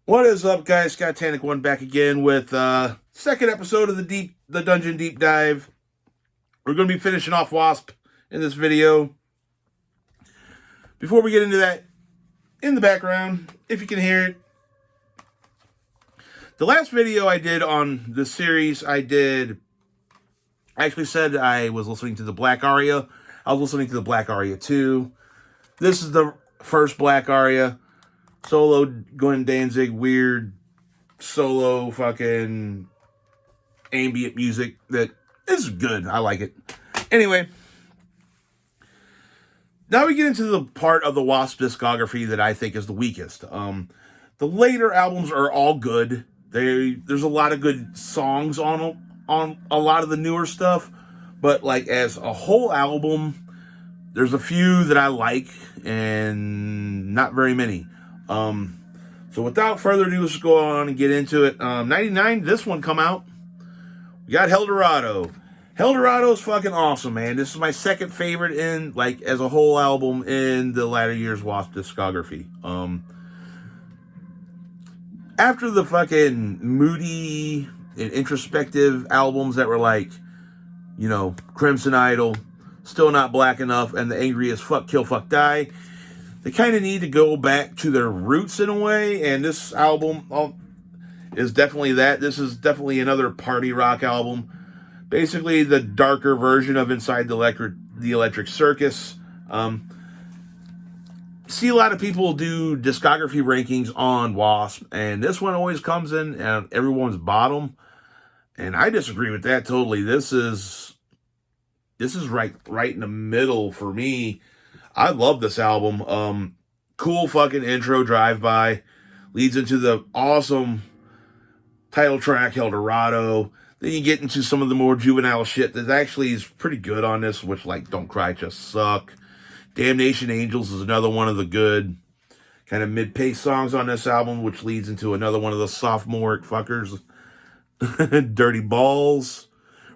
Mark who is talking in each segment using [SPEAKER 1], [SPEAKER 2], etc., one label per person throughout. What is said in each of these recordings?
[SPEAKER 1] What is up, guys? Scott Tannic one back again with second episode of the Dungeon Deep Dive. We're going to be finishing off W.A.S.P in this video. Before we get into that, in the background, if you can hear it, the last video I did on the series, I actually said I was listening to the Black Aria. I was listening to the Black Aria 2. This is the first Black Aria. Solo Glenn Danzig, weird solo fucking ambient music that is good. I like it. Anyway, now we get into the part of the W.A.S.P discography that I think is the weakest. The later albums are all good. There's a lot of good songs on a lot of the newer stuff, but like as a whole album, there's a few that I like and not very many. So without further ado, let's go on and get into it. 99, this one come out. We got Dorado. Dorado's fucking awesome, man. This is my second favorite in, like, as a whole album in the latter years W.A.S.P discography. After the fucking moody and introspective albums that were like, you know, Crimson Idol, Still Not Black Enough, and The Angry as Fuck, Kill, Fuck, Die, they kind of need to go back to their roots in a way, and this album is definitely that. This is definitely another party rock album. Basically, the darker version of Inside the Electric Circus. See a lot of people do discography rankings on W.A.S.P, and this one always comes in at everyone's bottom, and I disagree with that totally. This is right in the middle for me. I love this album. Cool fucking intro drive-by. Leads into the awesome title track, Dorado. Then you get into some of the more juvenile shit that actually is pretty good on this, which, like, Don't Cry, Just Suck. Damnation Angels is another one of the good kind of mid-pace songs on this album, which leads into another one of the sophomoric fuckers. Dirty Balls.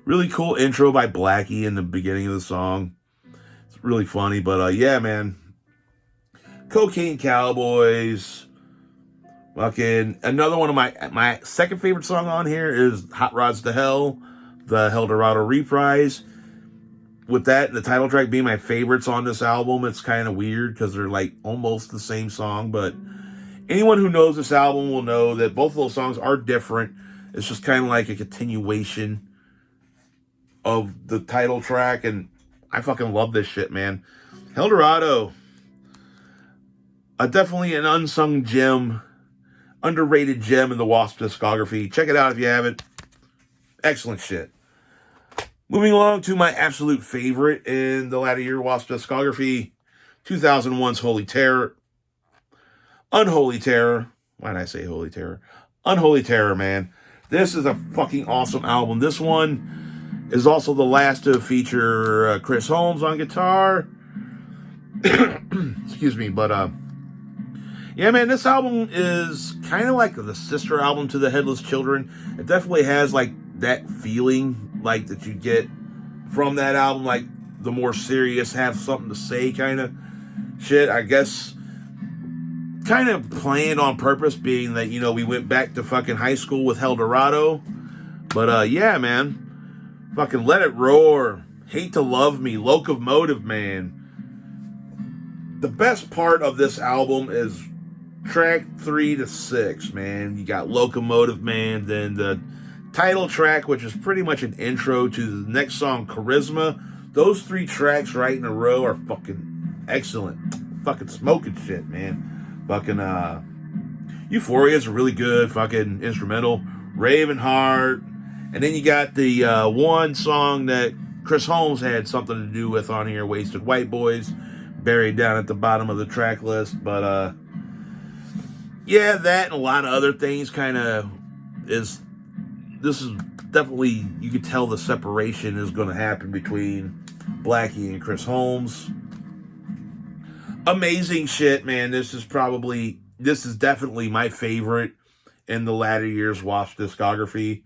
[SPEAKER 1] Really cool intro by Blackie in the beginning of the song. Really funny, but yeah, man. Cocaine Cowboys. Fucking another one of my second favorite song on here is Hot Rods to Hell, the Dorado reprise. With that, the title track being my favorites on this album, it's kind of weird because they're like almost the same song, but anyone who knows this album will know that both of those songs are different. It's just kind of like a continuation of the title track, and I fucking love this shit, man. Dorado. Definitely an unsung gem. Underrated gem in the W.A.S.P discography. Check it out if you haven't. Excellent shit. Moving along to my absolute favorite in the latter year W.A.S.P discography. 2001's Holy Terror. Unholy Terror. Why did I say Holy Terror? Unholy Terror, man. This is a fucking awesome album. This one is also the last to feature Chris Holmes on guitar. Excuse me, but yeah, man, this album is kind of like the sister album to the Headless Children. It definitely has like that feeling like that you get from that album, like the more serious, have something to say kind of shit. I guess kind of planned on purpose, being that, you know, we went back to fucking high school with Dorado. But yeah, man. Fucking Let It Roar, Hate to Love Me, Locomotive Man. The best part of this album is track 3 to 6, man. You got Locomotive Man, then the title track, which is pretty much an intro to the next song, Charisma. Those 3 tracks right in a row are fucking excellent. Fucking smoking shit, man. Fucking Euphoria is a really good fucking instrumental. Ravenheart. And then you got the one song that Chris Holmes had something to do with on here, Wasted White Boys, buried down at the bottom of the track list. But yeah, that and a lot of other things kind of this is definitely, you could tell the separation is going to happen between Blackie and Chris Holmes. Amazing shit, man. This is definitely my favorite in the latter years W.A.S.P discography.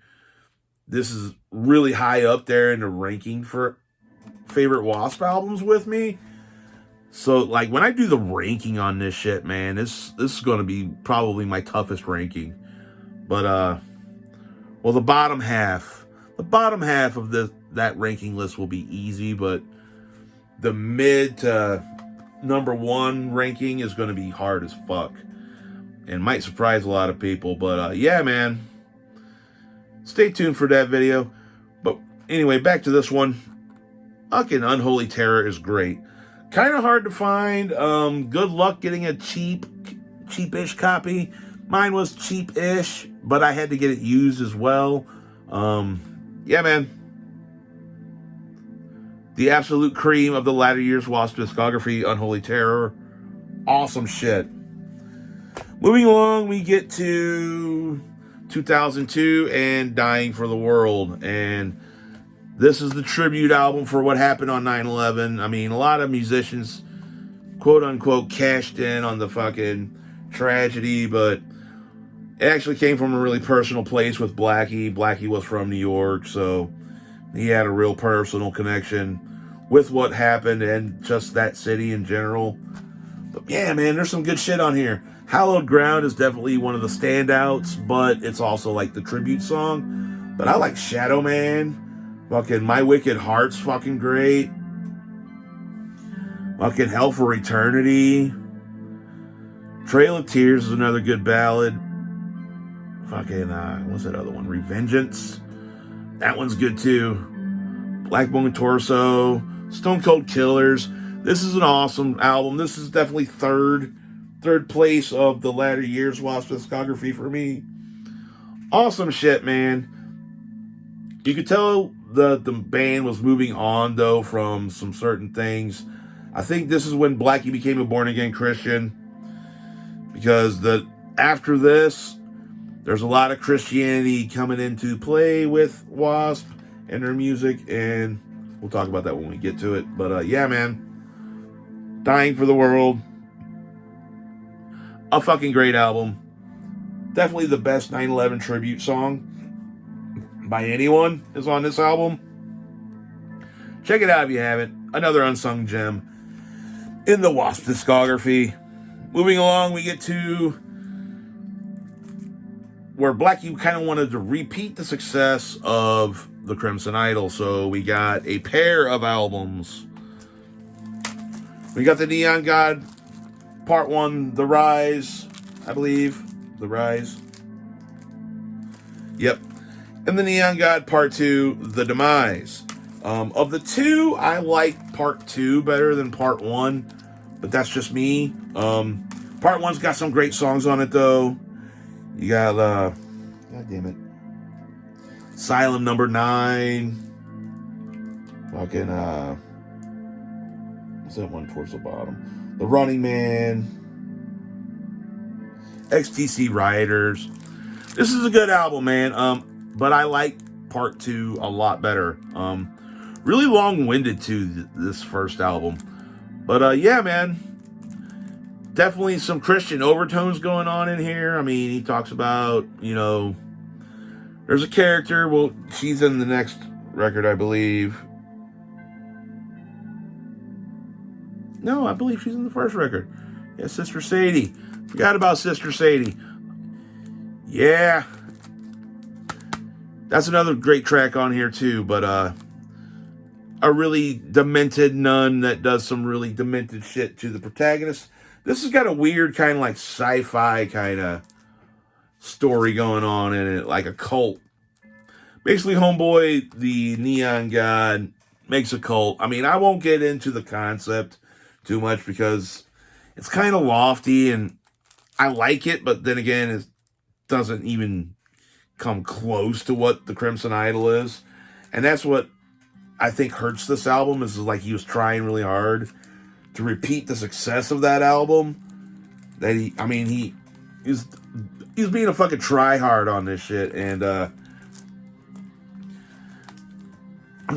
[SPEAKER 1] This is really high up there in the ranking for favorite W.A.S.P albums with me. So, like, when I do the ranking on this shit, man, this is going to be probably my toughest ranking. But, well, the bottom half of that ranking list will be easy, but the mid to number one ranking is going to be hard as fuck. And might surprise a lot of people, but, yeah, man. Stay tuned for that video. But, anyway, back to this one. Fucking Unholy Terror is great. Kind of hard to find. Good luck getting a cheapish copy. Mine was cheap-ish, but I had to get it used as well. Yeah, man. The absolute cream of the latter years W.A.S.P discography, Unholy Terror. Awesome shit. Moving along, we get to 2002 and Dying for the World. And this is the tribute album for what happened on 9/11. I mean, a lot of musicians, quote unquote, cashed in on the fucking tragedy, but it actually came from a really personal place with Blackie. Blackie was from New York, so he had a real personal connection with what happened and just that city in general. But yeah, man, there's some good shit on here. Hallowed Ground is definitely one of the standouts, but it's also like the tribute song. But I like Shadow Man. Fucking My Wicked Heart's fucking great. Fucking Hell for Eternity. Trail of Tears is another good ballad. Fucking, what's that other one? Revengeance. That one's good too. Black Bone Torso. Stone Cold Killers. This is an awesome album. This is definitely third place of the latter years W.A.S.P discography for me. Awesome shit, man. You could tell the band was moving on, though, from some certain things. I think this is when Blackie became a born-again Christian. Because after this, there's a lot of Christianity coming into play with W.A.S.P and their music. And we'll talk about that when we get to it. But, yeah, man. Dying for the World. A fucking great album. Definitely the best 9/11 tribute song by anyone is on this album. Check it out if you haven't. Another unsung gem in the W.A.S.P discography. Moving along, we get to where Blackie kind of wanted to repeat the success of the Crimson Idol. So we got a pair of albums. We got the Neon God Part 1, The Rise, I believe. The Rise. Yep. And the Neon God Part 2, The Demise. Of the two, I like Part 2 better than Part 1, but that's just me. Part 1's got some great songs on it, though. You got, God damn it, Asylum Number 9. Fucking, what's that one towards the bottom? The Running Man. XTC Rioters. This is a good album, man. But I like Part 2 a lot better. Really long-winded, too, this first album. But, yeah, man. Definitely some Christian overtones going on in here. I mean, he talks about, there's a character. Well, she's in the next record, I believe. No, I believe she's in the first record. Yeah, Sister Sadie. Forgot about Sister Sadie. Yeah. That's another great track on here, too. But, a really demented nun that does some really demented shit to the protagonist. This has got a weird kind of like sci-fi kind of story going on in it, like a cult. Basically, homeboy, the Neon God, makes a cult. I mean, I won't get into the concept too much because it's kind of lofty and I like it, but then again, it doesn't even come close to what the Crimson Idol is. And that's what I think hurts this album, is like he was trying really hard to repeat the success of that album. That he's being a fucking tryhard on this shit, and I'm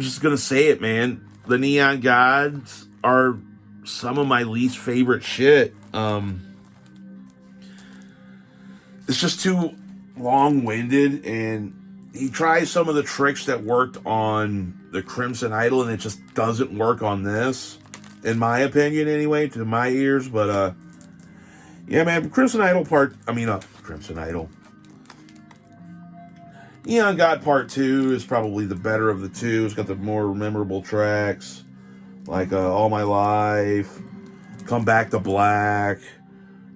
[SPEAKER 1] just gonna say it, man. The Neon Gods are some of my least favorite shit. It's just too long-winded, and he tries some of the tricks that worked on the Crimson Idol, and it just doesn't work on this. in my opinion, anyway, to my ears. But yeah, man, Crimson Idol Crimson Idol. Neon God Part 2 is probably the better of the two. It's got the more memorable tracks, like All My Life, Come Back to Black,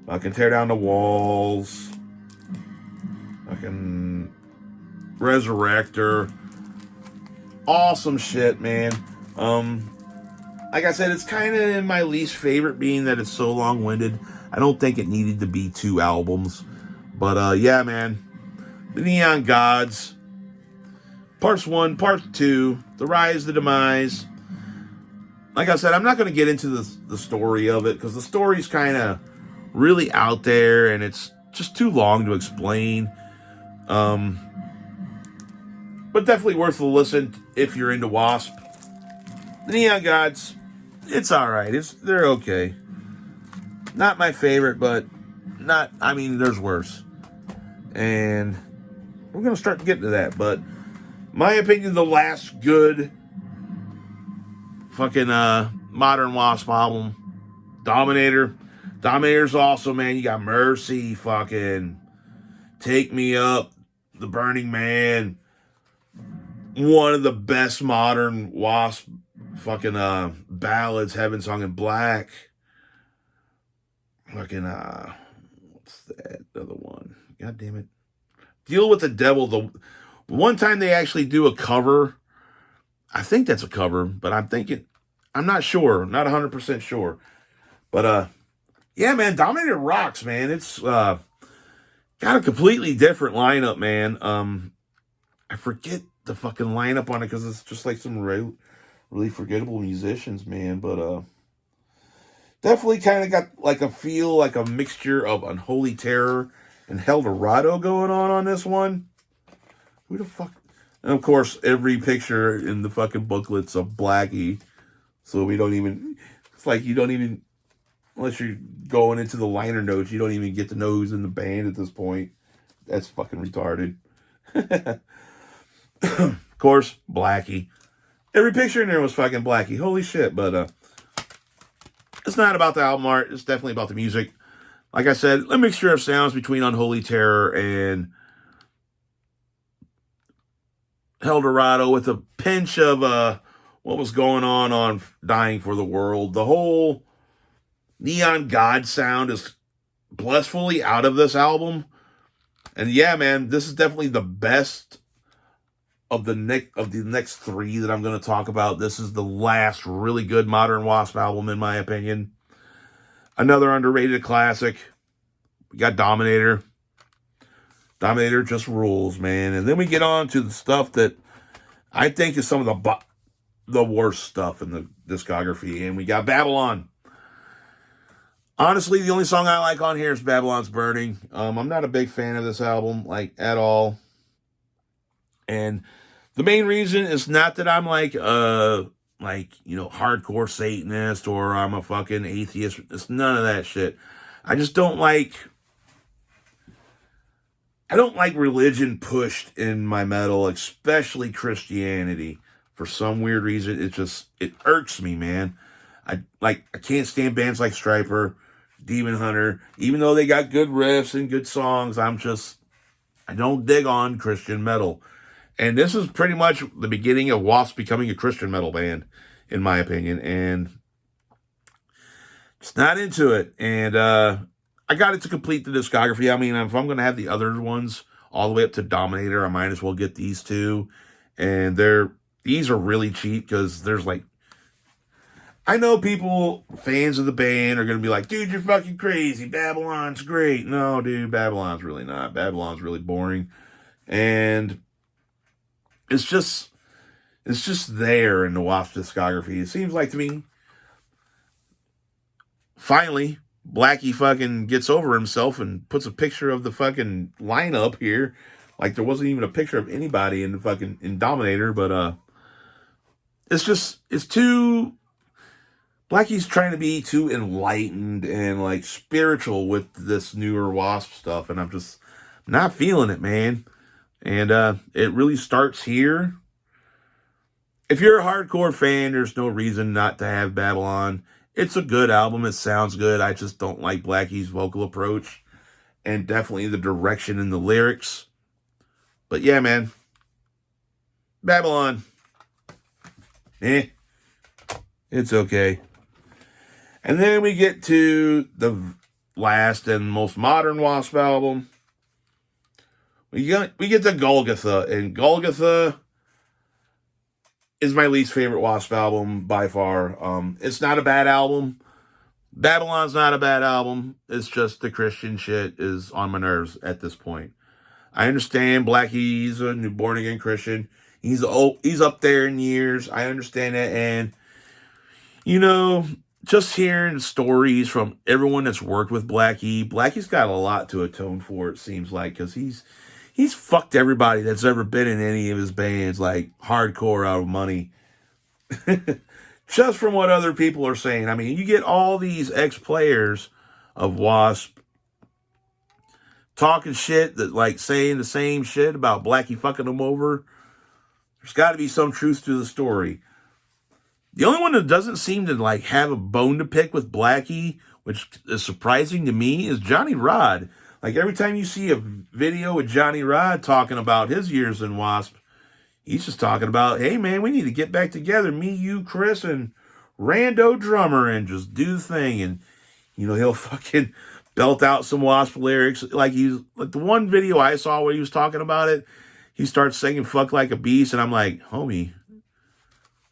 [SPEAKER 1] I Can Tear Down the Walls, I Can Resurrector. Awesome shit, man. Like I said, it's kind of in my least favorite, being that it's so long-winded. I don't think it needed to be 2 albums. But yeah, man. The Neon Gods, Parts 1, Part 2, The Rise, The Demise. Like I said, I'm not going to get into the story of it, because the story's kind of really out there, and it's just too long to explain. But definitely worth a listen if you're into W.A.S.P. The Neon Gods, it's alright. They're okay. Not my favorite, but there's worse. And we're going to start getting to that. But my opinion, the last good fucking modern W.A.S.P. album, Dominator. Dominator's awesome, man. You got Mercy, fucking Take Me Up, The Burning Man. One of the best modern W.A.S.P. fucking ballads, Heaven Song in Black. Fucking what's that other one? God damn it. Deal with the Devil. The one time they actually do a cover, I think that's a cover, but I'm not sure, not 100% sure. But yeah, man, Dominator rocks, man. It's got a completely different lineup, man. I forget the fucking lineup on it, because it's just like some really forgettable musicians, man. But definitely kind of got like a feel, like a mixture of Unholy Terror and Dorado going on this one. Who the fuck? And of course, every picture in the fucking booklet's of Blackie. So we don't even, it's like you don't even, unless you're going into the liner notes, you don't even get to know who's in the band at this point. That's fucking retarded. Of course, Blackie. Every picture in there was fucking Blackie. Holy shit. But it's not about the album art. It's definitely about the music. Like I said, a mixture of sounds between Unholy Terror and Dorado, with a pinch of what was going on Dying for the World. The whole Neon God sound is blissfully out of this album. And yeah, man, this is definitely the best of the next 3 that I'm going to talk about. This is the last really good modern W.A.S.P. album, in my opinion. Another underrated classic. We got Dominator. Dominator just rules, man. And then we get on to the stuff that I think is some of the worst stuff in the discography. And we got Babylon. Honestly, the only song I like on here is Babylon's Burning. I'm not a big fan of this album, like, at all. And the main reason is not that I'm hardcore Satanist, or I'm a fucking atheist. It's none of that shit. I just don't like religion pushed in my metal, especially Christianity. For some weird reason, it irks me, man. I can't stand bands like Stryper, Demon Hunter, even though they got good riffs and good songs. I don't dig on Christian metal. And this is pretty much the beginning of W.A.S.P. becoming a Christian metal band, in my opinion. And just not into it. And I got it to complete the discography. I mean, if I'm going to have the other ones all the way up to Dominator, I might as well get these 2. And these are really cheap, because there's I know people, fans of the band, are going to be like, dude, you're fucking crazy. Babylon's great. No, dude, Babylon's really not. Babylon's really boring. And it's just there in the W.A.S.P. discography. It seems like to me, finally, Blackie fucking gets over himself and puts a picture of the fucking lineup here. Like there wasn't even a picture of anybody in Dominator, but it's too, Blackie's trying to be too enlightened and like spiritual with this newer W.A.S.P. stuff, and I'm just not feeling it, man. And it really starts here. If you're a hardcore fan, there's no reason not to have Babylon. It's a good album. It sounds good. I just don't like Blackie's vocal approach and definitely the direction in the lyrics. But yeah, man. Babylon. It's okay. And then we get to the last and most modern W.A.S.P album. We get to Golgotha, and Golgotha is my least favorite W.A.S.P album by far. It's not a bad album. Babylon's not a bad album. It's just the Christian shit is on my nerves at this point. I understand Blackie's a new born again Christian. He's up there in years. I understand that, and you know, just hearing stories from everyone that's worked with Blackie's got a lot to atone for. It seems like because he's fucked everybody that's ever been in any of his bands like hardcore out of money. Just from what other people are saying. I mean, you get all these ex-players of W.A.S.P talking shit, that like saying the same shit about Blackie fucking them over. There's got to be some truth to the story. The only one that doesn't seem to like have a bone to pick with Blackie, which is surprising to me, is Johnny Rod. Like every time you see a video with Johnny Rod talking about his years in W.A.S.P, he's just talking about, hey man, we need to get back together, me, you, Chris, and Rando drummer, and just do the thing. And you know, he'll fucking belt out some W.A.S.P lyrics. Like the one video I saw where he was talking about it, he starts singing "Fuck Like a Beast," and I'm like, homie,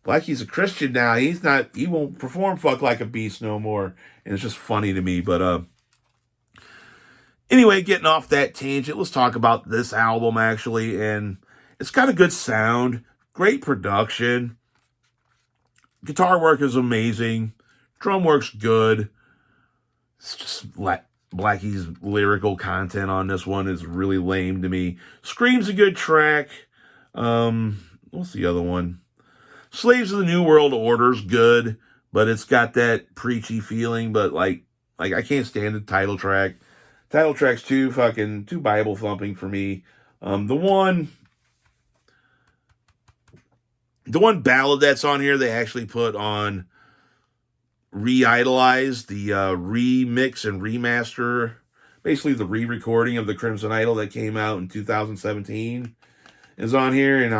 [SPEAKER 1] Blackie's a Christian now. He won't perform "Fuck Like a Beast" no more. And it's just funny to me. But anyway, getting off that tangent, let's talk about this album actually. And it's got a good sound, great production. Guitar work is amazing. Drum work's good. It's just Blackie's lyrical content on this one is really lame to me. Scream's a good track. What's the other one? Slaves of the New World Order's good, but it's got that preachy feeling. But like I can't stand the title track. Title track's too Bible thumping for me. The one ballad that's on here they actually put on Re-Idolize, the remix and remaster, basically the re-recording of the Crimson Idol that came out in 2017 is on here, and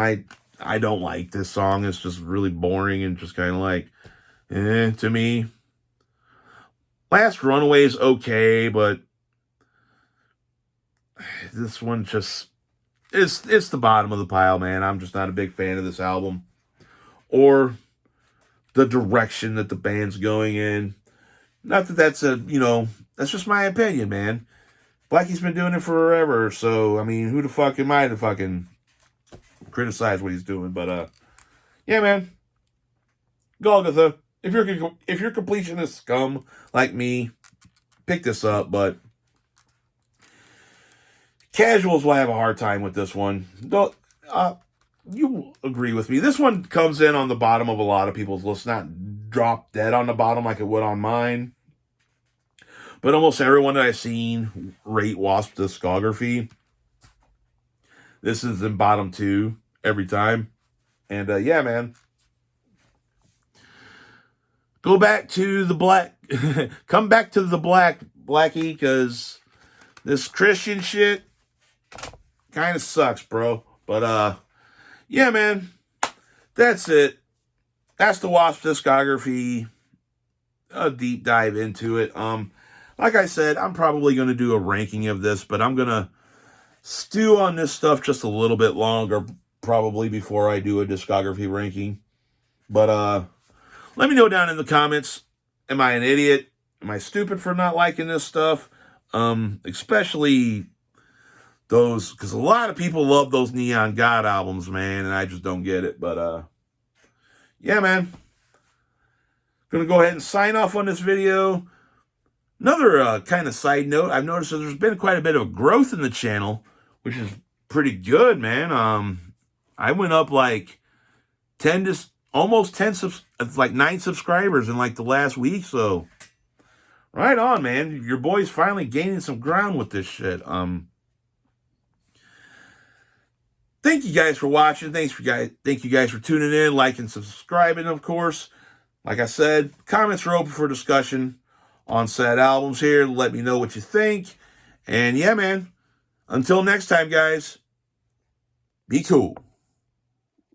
[SPEAKER 1] I don't like this song. It's just really boring and just kind of like, to me. Last Runaway is okay, but this one just, it's the bottom of the pile, man. I'm just not a big fan of this album. Or the direction that the band's going in. Not that that's that's just my opinion, man. Blackie's been doing it forever, so, I mean, who the fuck am I to fucking criticize what he's doing? But, yeah, man. Golgotha. If you're completionist scum like me, pick this up, but casuals will have a hard time with this one. You agree with me. This one comes in on the bottom of a lot of people's lists, not drop dead on the bottom like it would on mine. But almost everyone that I've seen rate W.A.S.P discography, this is in bottom 2 every time. And yeah, man. Go back to the black. Come back to the Blackie, because this Christian shit kind of sucks, bro. But yeah, man, that's it. That's the W.A.S.P discography. A deep dive into it. Like I said, I'm probably going to do a ranking of this, but I'm going to stew on this stuff just a little bit longer, probably, before I do a discography ranking. But let me know down in the comments, am I an idiot? Am I stupid for not liking this stuff? Especially those, because a lot of people love those Neon God albums, man, and I just don't get it. But yeah, man. Gonna go ahead and sign off on this video. Another kind of side note, I've noticed that there's been quite a bit of growth in the channel, which is pretty good, man. I went up like 10 to almost 10, like 9 subscribers in like the last week. So right on, man. Your boy's finally gaining some ground with this shit. Thank you guys for watching. Thank you guys for tuning in, liking, subscribing, of course. Like I said, comments are open for discussion on said albums here. Let me know what you think. And yeah, man, until next time, guys, be cool.